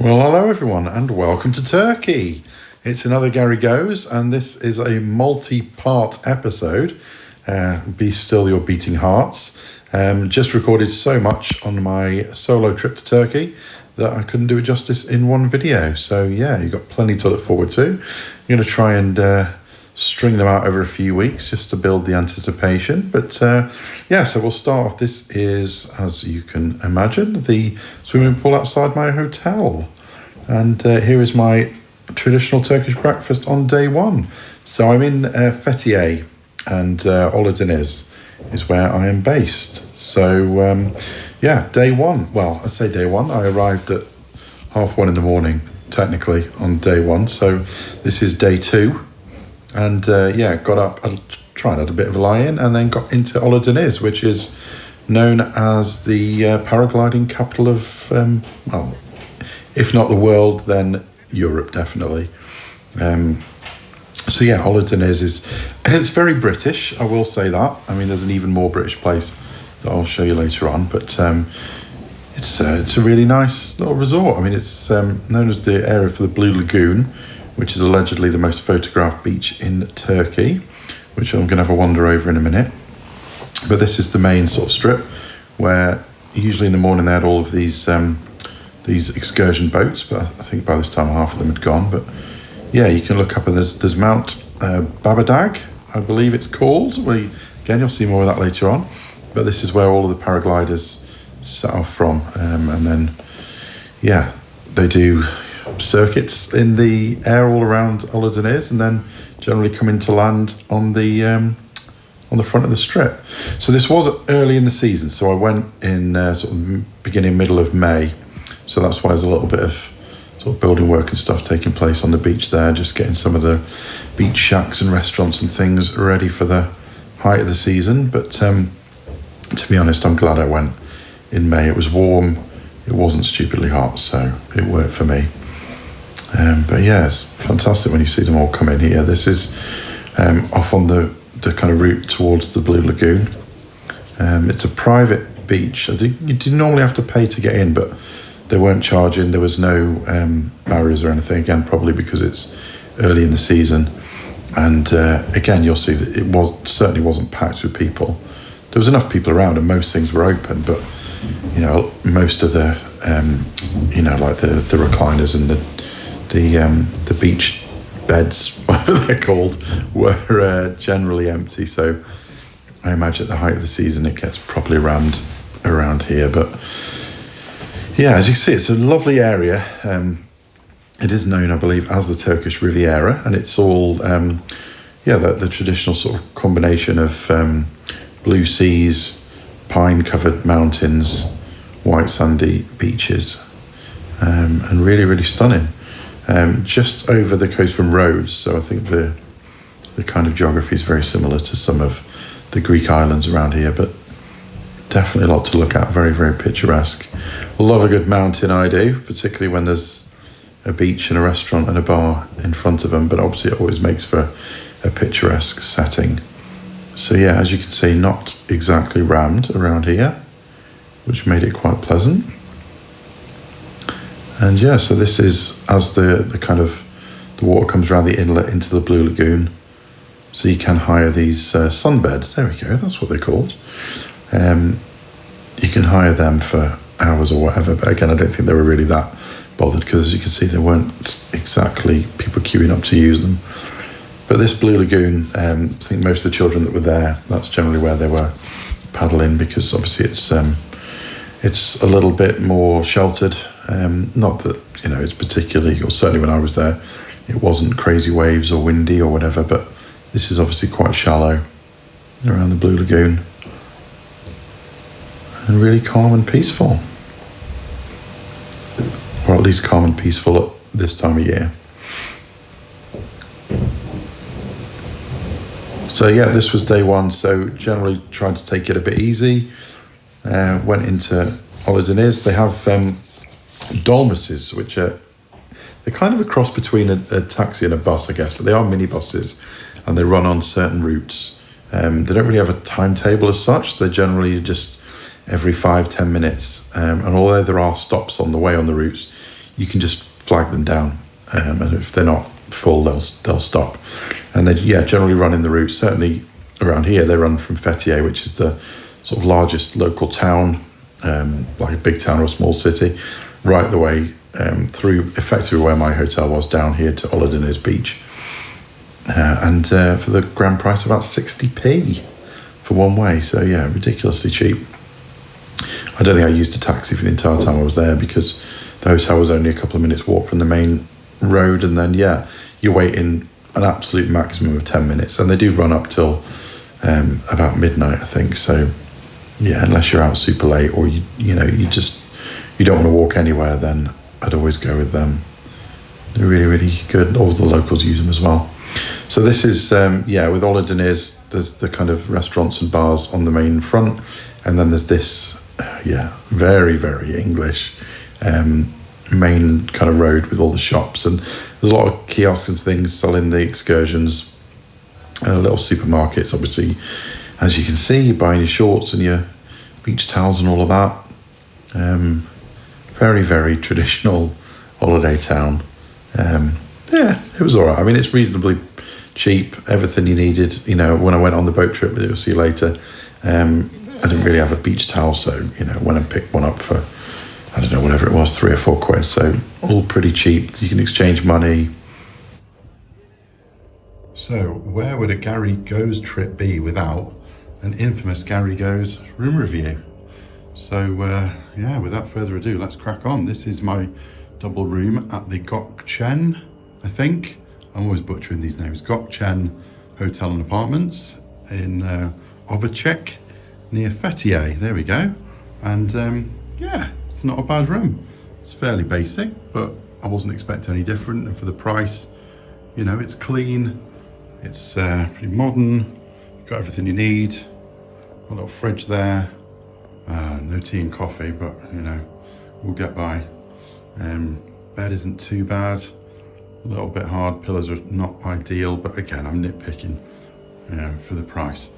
Well, hello everyone, and welcome to Turkey. It's another Gary Goes, and this is a multi-part episode. Be still your beating hearts. Just recorded so much on my solo trip to Turkey that I couldn't do it justice in one video. So yeah, you've got plenty to look forward to. I'm going to try and string them out over a few weeks just to build the anticipation. But yeah, so we'll start off. This is, as you can imagine, the swimming pool outside my hotel. And here is my traditional Turkish breakfast on day one. So I'm in Fethiye, and Oludeniz is where I am based. So yeah, day one. Well, I say day one. I arrived at 1:30 in the morning, technically, on day one. So this is day two. And yeah, got up and tried had a bit of a lie-in, and then got into Oludeniz, which is known as the paragliding capital of, well, if not the world, then Europe, definitely. So yeah, Oludeniz it's very British, I will say that. I mean, there's an even more British place that I'll show you later on, but it's a really nice little resort. I mean, it's known as the area for the Blue Lagoon, which is allegedly the most photographed beach in Turkey, which I'm going to have a wander over in a minute. But this is the main sort of strip where usually in the morning they had all of these excursion boats, but I think by this time half of them had gone. But yeah, you can look up and there's Mount Babadag, I believe it's called. Again, you'll see more of that later on. But this is where all of the paragliders set off from. And then, yeah, they do circuits in the air all around Oludeniz, and then generally come into land on the front of the strip. So this was early in the season, so I went in sort of beginning middle of May, so that's why there's a little bit of sort of building work and stuff taking place on the beach there, just getting some of the beach shacks and restaurants and things ready for the height of the season. But to be honest, I'm glad I went in May. It was warm, it wasn't stupidly hot, so it worked for me. But yeah, it's fantastic when you see them all come in here. This is off on the kind of route towards the Blue Lagoon. It's a private beach. You do normally have to pay to get in, but they weren't charging. There was no barriers or anything, again, probably because it's early in the season. And again, you'll see that it certainly wasn't packed with people. There was enough people around and most things were open, but you know, most of the you know, like the recliners and the beach beds, whatever they're called, were generally empty. So I imagine at the height of the season it gets properly rammed around here. But yeah, as you see, it's a lovely area. It is known, I believe, as the Turkish Riviera, and it's all yeah, the traditional sort of combination of blue seas, pine-covered mountains, white sandy beaches, and really, really stunning. Just over the coast from Rhodes, so I think the kind of geography is very similar to some of the Greek islands around here, but definitely a lot to look at. Very, very picturesque. Love a good mountain, I do, particularly when there's a beach and a restaurant and a bar in front of them, but obviously it always makes for a picturesque setting. So yeah, as you can see, not exactly rammed around here, which made it quite pleasant. And yeah, so this is as the kind of the water comes around the inlet into the Blue Lagoon. So you can hire these sunbeds. There we go, that's what they're called. You can hire them for hours or whatever. But again, I don't think they were really that bothered because, as you can see, there weren't exactly people queuing up to use them. But this Blue Lagoon, I think most of the children that were there, that's generally where they were paddling, because obviously it's a little bit more sheltered. Not that, you know, it's particularly, or certainly when I was there, it wasn't crazy waves or windy or whatever, but this is obviously quite shallow around the Blue Lagoon. And really calm and peaceful. Or at least calm and peaceful at this time of year. So yeah, this was day one, so generally trying to take it a bit easy. Went into Oludeniz. They have dolmuses, which are, they're kind of a cross between a taxi and a bus, I guess, but they are mini buses and they run on certain routes. They don't really have a timetable as such. They're generally just every 5-10 minutes. And although there are stops on the way on the routes, you can just flag them down, and if they're not full, they'll stop. And they generally run in the route. Certainly around here, they run from Fethiye, which is the sort of largest local town, like a big town or a small city, right the way through effectively where my hotel was, down here to Oludeniz beach, and for the grand price of about 60p for one way. So yeah, ridiculously cheap. I don't think I used a taxi for the entire time I was there, because the hotel was only a couple of minutes walk from the main road, and then you're waiting an absolute maximum of 10 minutes, and they do run up till about midnight, I think. So yeah, unless you're out super late, or you don't want to walk anywhere, then I'd always go with them. They're really, really good. All the locals use them as well. So this is with Oludeniz, there's the kind of restaurants and bars on the main front, and then there's this very, very English main kind of road with all the shops, and there's a lot of kiosks and things selling the excursions, little supermarkets. Obviously, as you can see, you're buying your shorts and your beach towels and all of that. Very, very traditional holiday town. It was all right. I mean, it's reasonably cheap, everything you needed. When I went on the boat trip, you'll see later, I didn't really have a beach towel, so went and picked one up for, I don't know, whatever it was, 3 or 4 quid. So all pretty cheap. You can exchange money. So where would a Gary Goes trip be without an infamous Gary Goes room review? So without further ado, let's crack on. This is my double room at the Gokchen, I think. I'm always butchering these names. Gokchen Hotel and Apartments in Ovacek, near Fethiye. There we go. And it's not a bad room. It's fairly basic, but I wasn't expecting any different. And for the price, it's clean, it's pretty modern, you've got everything you need. A little fridge there. No tea and coffee, but we'll get by. Bed isn't too bad. A little bit hard, pillows are not ideal, but again, I'm nitpicking for the price.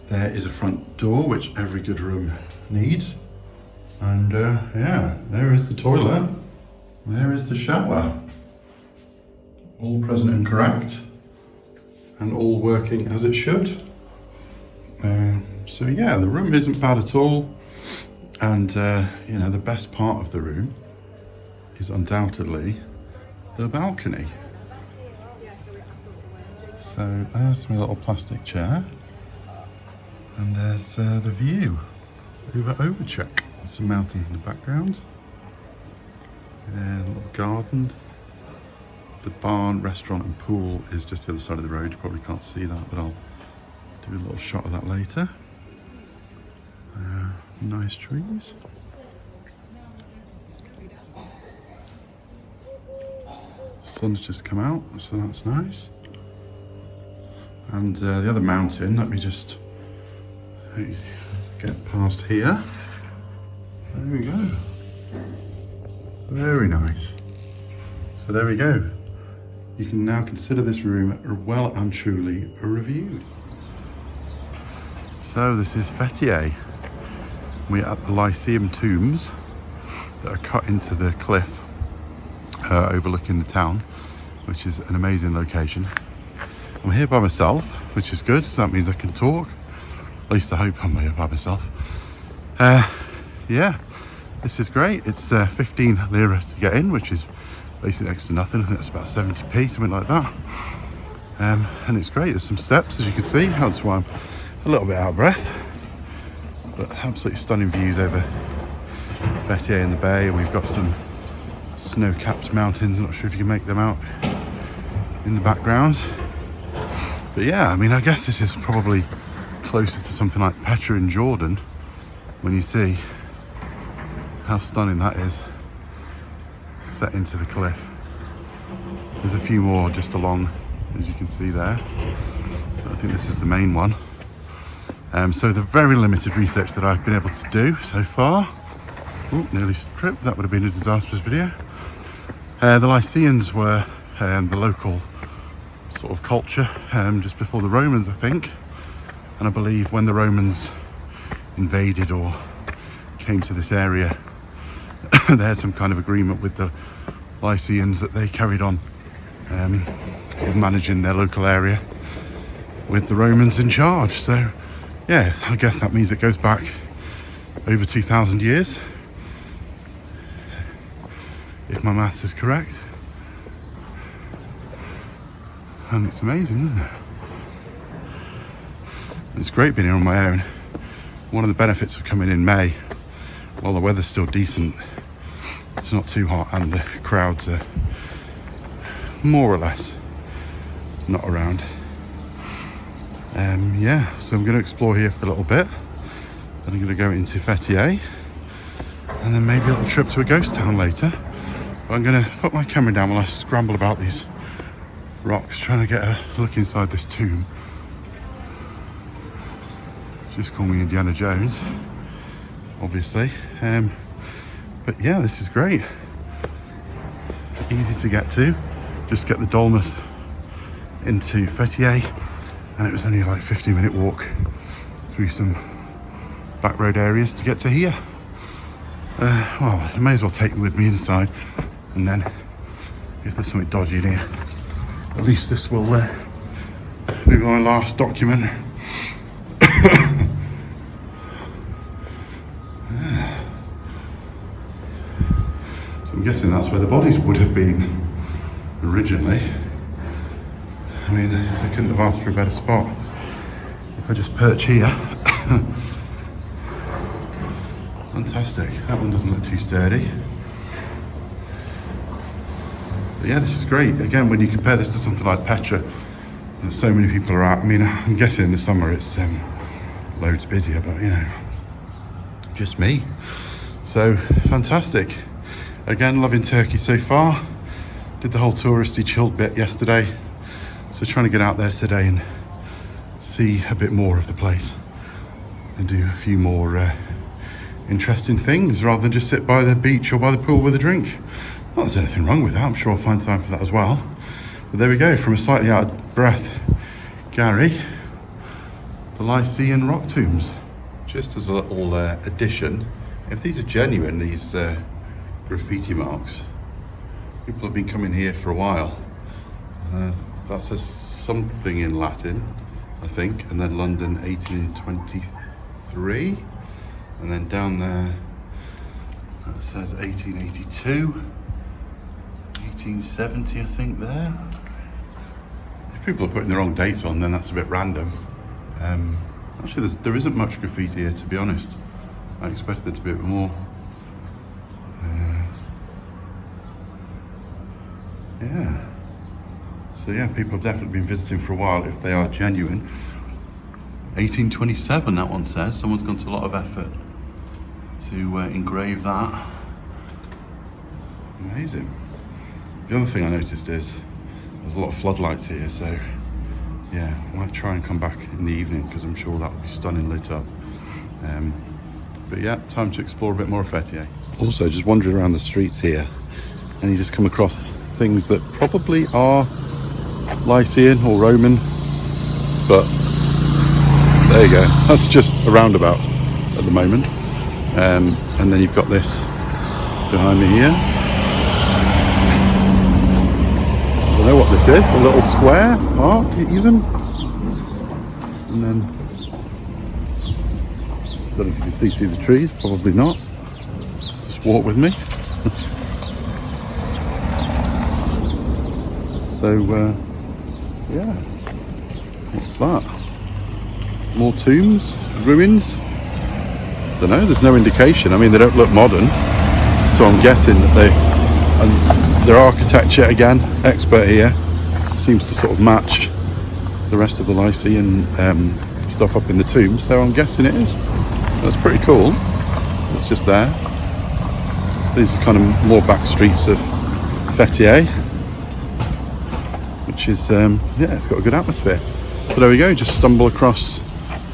There is a front door, which every good room needs. And there is the toilet. There is the shower. All present and correct, and all working as it should. So the room isn't bad at all. And the best part of the room is undoubtedly the balcony. So there's my little plastic chair, and there's the view over Ovacek. Some mountains in the background. A little garden. The barn, restaurant and pool is just the other side of the road. You probably can't see that, but I'll do a little shot of that later. Nice trees. Sun's just come out, so that's nice. And the other mountain, let me just get past here. There we go. Very nice. So there we go. You can now consider this room well and truly reviewed. So this is Fethiye. We're at the Lyceum tombs that are cut into the cliff overlooking the town, which is an amazing location. I'm here by myself, which is good, so that means I can talk. At least I hope I'm here by myself. This is great. It's 15 lira to get in, which is basically next to nothing. I think that's about 70p, something like that. And it's great. There's some steps, as you can see. That's why I'm a little bit out of breath. But absolutely stunning views over Fethiye in the bay, and we've got some snow-capped mountains. I'm not sure if you can make them out in the background. But yeah, I mean, I guess this is probably closer to something like Petra in Jordan, when you see how stunning that is, set into the cliff. There's a few more just along, as you can see there. But I think this is the main one. So the very limited research that I've been able to do so far, nearly tripped, that would have been a disastrous video. The Lycians were the local sort of culture just before the Romans, I think. And I believe when the Romans invaded or came to this area, they had some kind of agreement with the Lycians that they carried on managing their local area with the Romans in charge. So yeah, I guess that means it goes back over 2,000 years, if my maths is correct. And it's amazing, isn't it? It's great being here on my own. One of the benefits of coming in May, while the weather's still decent, it's not too hot and the crowds are more or less not around. Yeah, so I'm going to explore here for a little bit. Then I'm going to go into Fethiye, and then maybe a little trip to a ghost town later. But I'm going to put my camera down while I scramble about these rocks, trying to get a look inside this tomb. Just call me Indiana Jones, obviously. But yeah, this is great. Easy to get to. Just get the Dolmus into Fethiye, and it was only like a 15-minute walk through some back road areas to get to here. Well, I may as well take them with me inside, and then if there's something dodgy in here, at least this will be my last document. I'm guessing that's where the bodies would have been originally. I mean, they couldn't have asked for a better spot. If I just perch here. Fantastic. That one doesn't look too sturdy. But yeah, this is great. Again, when you compare this to something like Petra, there's so many people are out. I mean, I'm guessing in the summer it's loads busier, but you know, just me. So, fantastic. Again, loving Turkey so far. Did the whole touristy chilled bit yesterday. So trying to get out there today and see a bit more of the place and do a few more interesting things rather than just sit by the beach or by the pool with a drink. Not that there's anything wrong with that. I'm sure I'll find time for that as well. But there we go, from a slightly out of breath Gary, the Lycian rock tombs. Just as a little addition, if these are genuine, these graffiti marks, people have been coming here for a while. That says something in Latin, I think, and then London 1823, and then down there it says 1882, 1870, I think there. If people are putting the wrong dates on, then that's a bit random. Actually, there isn't much graffiti here, to be honest. I expected there to be a bit more. Yeah. So yeah, people have definitely been visiting for a while if they are genuine. 1827, that one says. Someone's gone to a lot of effort to engrave that. Amazing. The other thing I noticed is there's a lot of floodlights here, so yeah, I might try and come back in the evening because I'm sure that will be stunning lit up. But yeah, time to explore a bit more of Fethiye. Also, just wandering around the streets here, and you just come across things that probably are Lycian or Roman, but there you go, that's just a roundabout at the moment. And then you've got this behind me here. I don't know what this is, a little square arc even, and then I don't know if you can see through the trees, probably not, just walk with me. So yeah, what's that? More tombs, ruins? Don't know, there's no indication. I mean, they don't look modern, so I'm guessing that and their architecture, again, expert here, seems to sort of match the rest of the Lycian stuff up in the tombs, so I'm guessing it is. That's pretty cool. It's just there. These are kind of more back streets of Fethiye, which is, yeah, it's got a good atmosphere. So there we go, just stumble across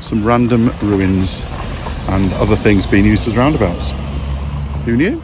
some random ruins and other things being used as roundabouts. Who knew?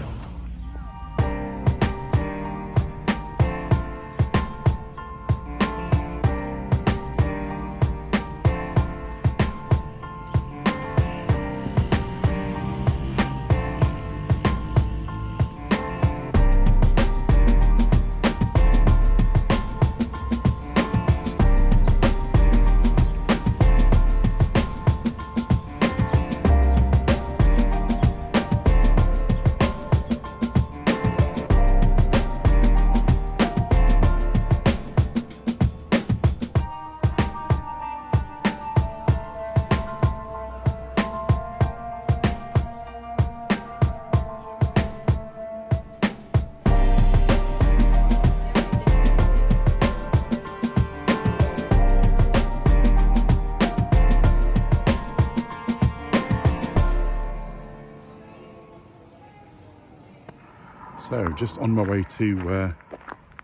just on my way to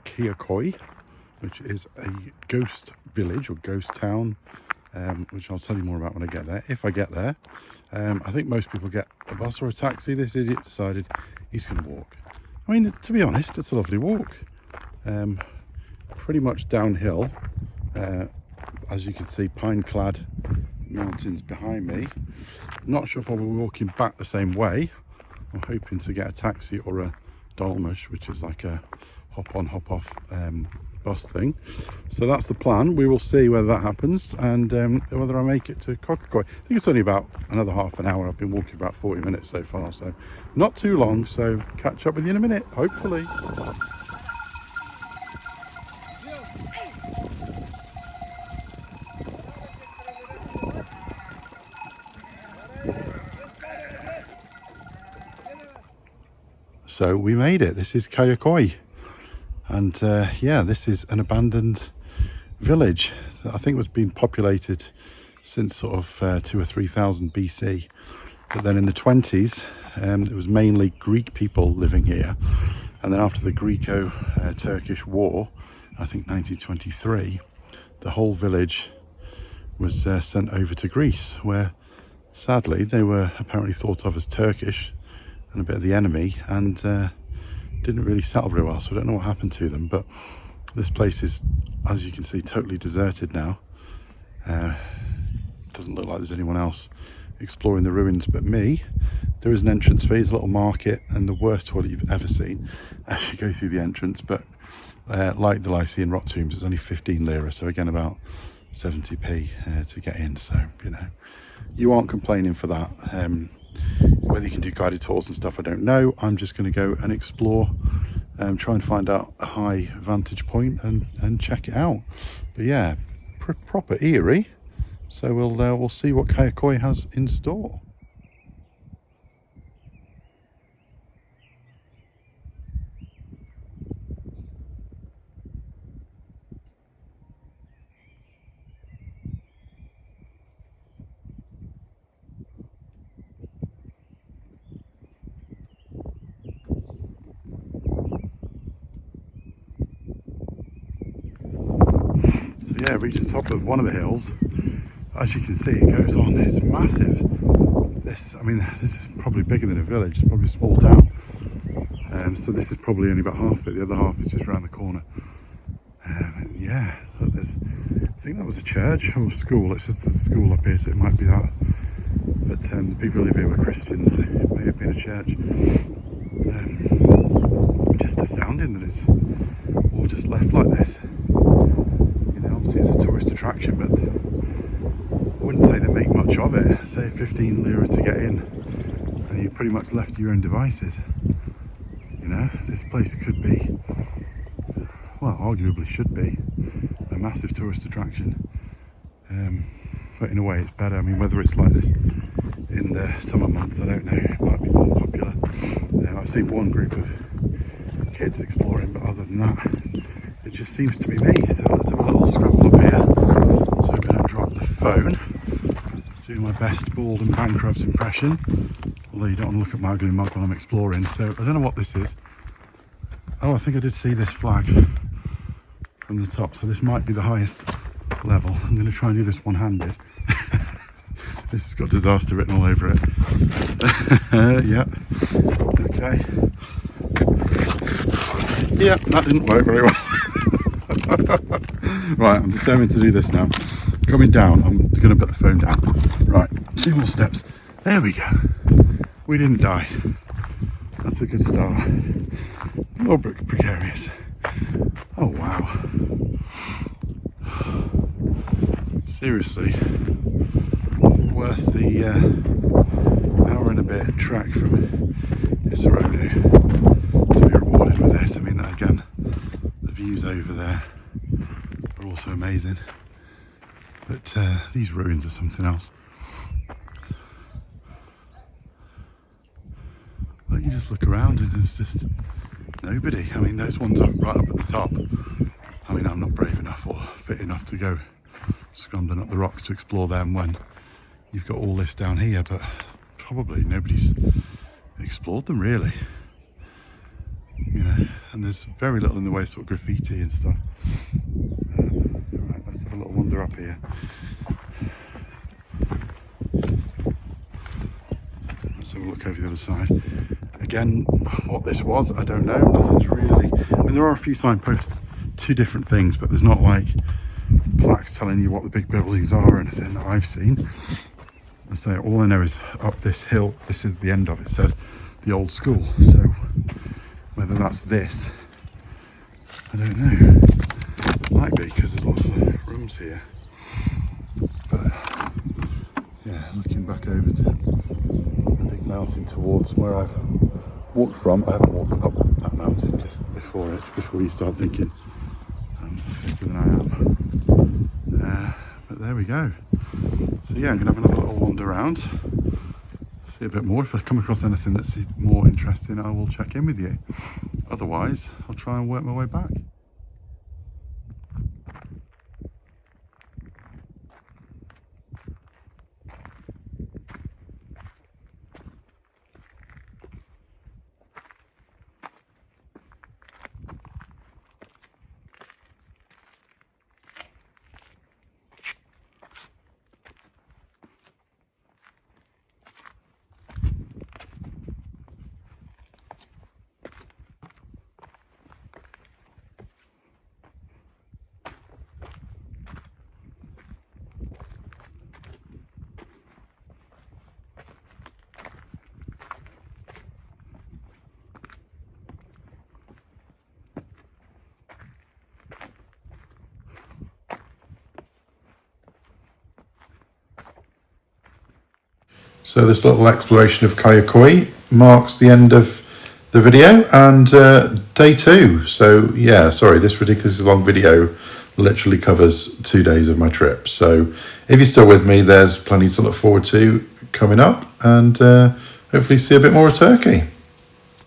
Kayaköy, which is a ghost village or ghost town, which I'll tell you more about when I get there, if I get there. I think most people get a bus or a taxi. This idiot decided he's going to walk. I mean, to be honest, it's a lovely walk. Pretty much downhill. As you can see, pine-clad mountains behind me. Not sure if I'll be walking back the same way. I'm hoping to get a taxi or a dolmuş, which is like a hop-on, hop-off bus thing. So that's the plan. We will see whether that happens and whether I make it to Kayaköy. I think it's only about another half an hour. I've been walking about 40 minutes so far, so not too long. So catch up with you in a minute, hopefully. So we made it. This is Kayaköy, and yeah, this is an abandoned village that I think was being populated since sort of 2,000 or 3,000 BC. But then in the 20s, it was mainly Greek people living here, and then after the Greco-Turkish War, I think 1923, the whole village was sent over to Greece, where sadly they were apparently thought of as Turkish and a bit of the enemy, and didn't really settle very well, so I don't know what happened to them. But this place is, as you can see, totally deserted now. Doesn't look like there's anyone else exploring the ruins but me. There is an entrance fee, there's a little market, and the worst toilet you've ever seen as you go through the entrance. But like the Lycean rock tombs, it's only 15 lira, so again about 70p to get in. So, you know, you aren't complaining for that. Whether you can do guided tours and stuff, I don't know. I'm just going to go and explore, try and find out a high vantage point and check it out. But yeah, proper eerie. So we'll see what Kayaköy has in store. Yeah, reached the top of one of the hills. As you can see, it goes on, it's massive. This is probably bigger than a village, it's probably a small town. So this is probably only about half of it, the other half is just around the corner. Yeah, look, I think that was a church or a school. It's just a school up here, so it might be that. But the people who live here were Christians, it may have been a church. Just astounding that it's all just left like this. Obviously it's a tourist attraction, but I wouldn't say they make much of it. Say 15 lira to get in, and you're pretty much left to your own devices. You know, this place could be, well, arguably should be a massive tourist attraction. But in a way it's better. I mean, whether it's like this in the summer months, I don't know, it might be more popular. I've seen one group of kids exploring, but other than that, it just seems to be me. So let's have a little scramble up here, so I'm going to drop the phone, do my best bald and bankrupt impression, although you don't want to look at my ugly mug while I'm exploring. So I don't know what this is. Oh, I think I did see this flag from the top, so this might be the highest level. I'm going to try and do this one-handed. This has got disaster written all over it. Yeah, okay. Yeah, that didn't work very well. Right, I'm determined to do this now. Coming down, I'm going to put the phone down. Right, 2 more steps. There we go. We didn't die. That's a good start. A little bit precarious. Oh wow. Seriously, worth the hour and a bit trek from Isaronu to be rewarded with this. I mean, again, the views over there are also amazing, but these ruins are something else. Like, you just look around and there's just nobody. I mean, those ones up right up at the top, I mean, I'm not brave enough or fit enough to go scrambling up the rocks to explore them when you've got all this down here, but probably nobody's explored them really. you know, and there's very little in the way of sort of graffiti and stuff. Right, let's have a little wander up here. Let's have a look over the other side. Again, what this was, I don't know. Nothing's really, I mean, there are a few signposts, two different things, but there's not like plaques telling you what the big buildings are or anything that I've seen. I say all I know is up this hill, this is the end of it, says the old school. So whether that's this, I don't know. It might be, because there's lots of rooms here. But yeah, looking back over to the big mountain towards where I've walked from. I haven't walked up that mountain, just before it, before you start thinking I'm fitter than I am. But there we go. So yeah, I'm going to have another little wander around, see a bit more. If I come across anything that's more interesting, I will check in with you. Otherwise, I'll try and work my way back. So this little exploration of Kayaköy marks the end of the video and day 2. So yeah, sorry, this ridiculously long video literally covers 2 days of my trip. So if you're still with me, there's plenty to look forward to coming up, and hopefully see a bit more of Turkey.